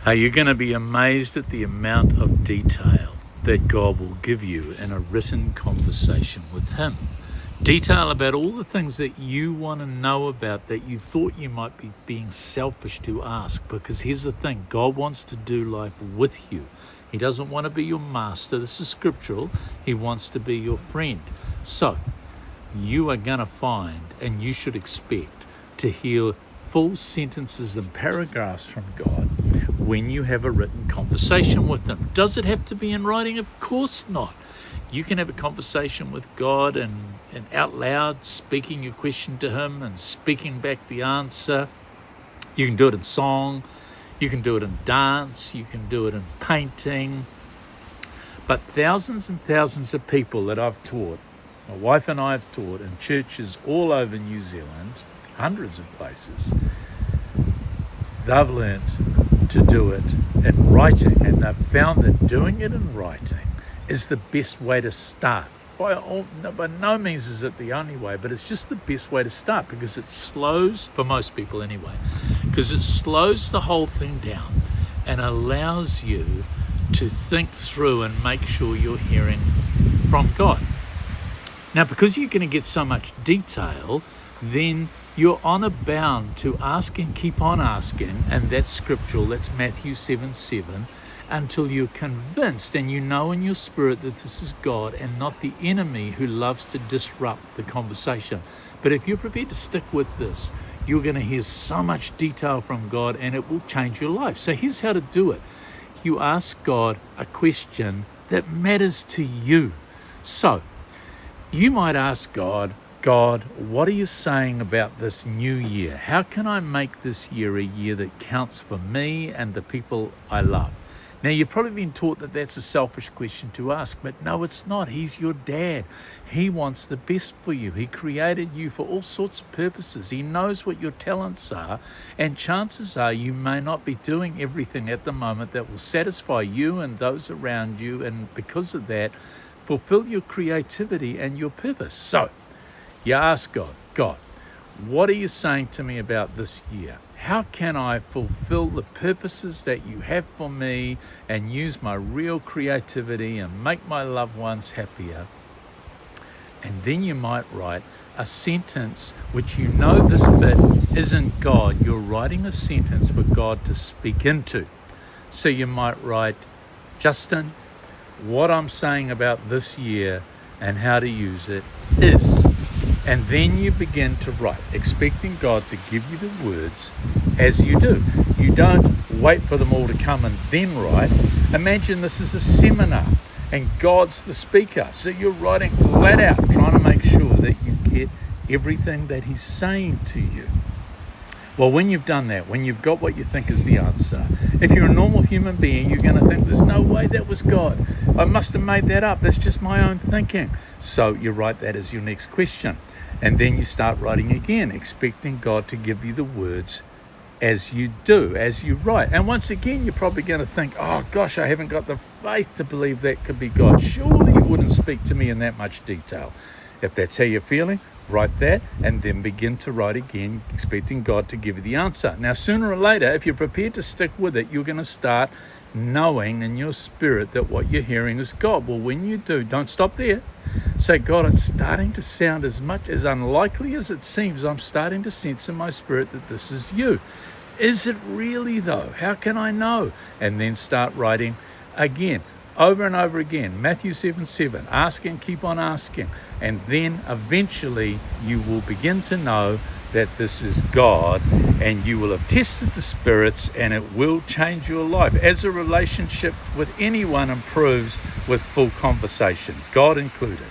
Are you going to be amazed at the amount of detail that God will give you in a written conversation with Him? Detail about all the things that you want to know about that you thought you might be being selfish to ask. Because here's the thing, God wants to do life with you. He doesn't want to be your master. This is scriptural. He wants to be your friend. So you are going to find, and you should expect, to hear full sentences and paragraphs from God when you have a written conversation with Him. Does it have to be in writing? Of course not. You can have a conversation with God and out loud, speaking your question to Him and speaking back the answer. You can do it in song, you can do it in dance, you can do it in painting. But thousands and thousands of people that I've taught, my wife and I have taught in churches all over New Zealand, hundreds of places, they've learned to do it in writing, and they've found that doing it in writing is the best way to start. By no means is it the only way, but it's just the best way to start, because it slows, for most people anyway, because it slows the whole thing down and allows you to think through and make sure you're hearing from God. Now, because you're going to get so much detail, then you're honor bound to ask and keep on asking, and that's scriptural. That's Matthew 7:7, until you're convinced and you know in your spirit that this is God and not the enemy who loves to disrupt the conversation. But if you're prepared to stick with this, you're going to hear so much detail from God, and it will change your life. So here's how to do it. You ask God a question that matters to you. So you might ask God, what are you saying about this new year? How can I make this year a year that counts for me and the people I love? Now, you've probably been taught that that's a selfish question to ask, but no, it's not. He's your dad. He wants the best for you. He created you for all sorts of purposes. He knows what your talents are, and chances are you may not be doing everything at the moment that will satisfy you and those around you, and because of that, fulfill your creativity and your purpose. So you ask God, what are you saying to me about this year? How can I fulfill the purposes that you have for me and use my real creativity and make my loved ones happier? And then you might write a sentence which you know this bit isn't God. You're writing a sentence for God to speak into. So you might write, Justin, what I'm saying about this year and how to use it is. And then you begin to write, expecting God to give you the words as you do. You don't wait for them all to come and then write. Imagine this is a seminar and God's the speaker. So you're writing flat out, trying to make sure that you get everything that He's saying to you. Well, when you've done that, when you've got what you think is the answer, if you're a normal human being, you're going to think, there's no way that was God. I must have made that up. That's just my own thinking. So you write that as your next question. And then you start writing again, expecting God to give you the words as you do, as you write. And once again, you're probably going to think, oh gosh, I haven't got the faith to believe that could be God. Surely you wouldn't speak to me in that much detail. If that's how you're feeling, write that and then begin to write again, expecting God to give you the answer. Now, sooner or later, if you're prepared to stick with it, you're going to start knowing in your spirit that what you're hearing is God. Well, when you do, don't stop there. Say, God, it's starting to sound as much as unlikely as it seems. I'm starting to sense in my spirit that this is you. Is it really though? How can I know? And then start writing again, over and over again. Matthew 7:7, ask and keep on asking. And then eventually you will begin to know that this is God, and you will have tested the spirits, and it will change your life as a relationship with anyone improves with full conversation, God included.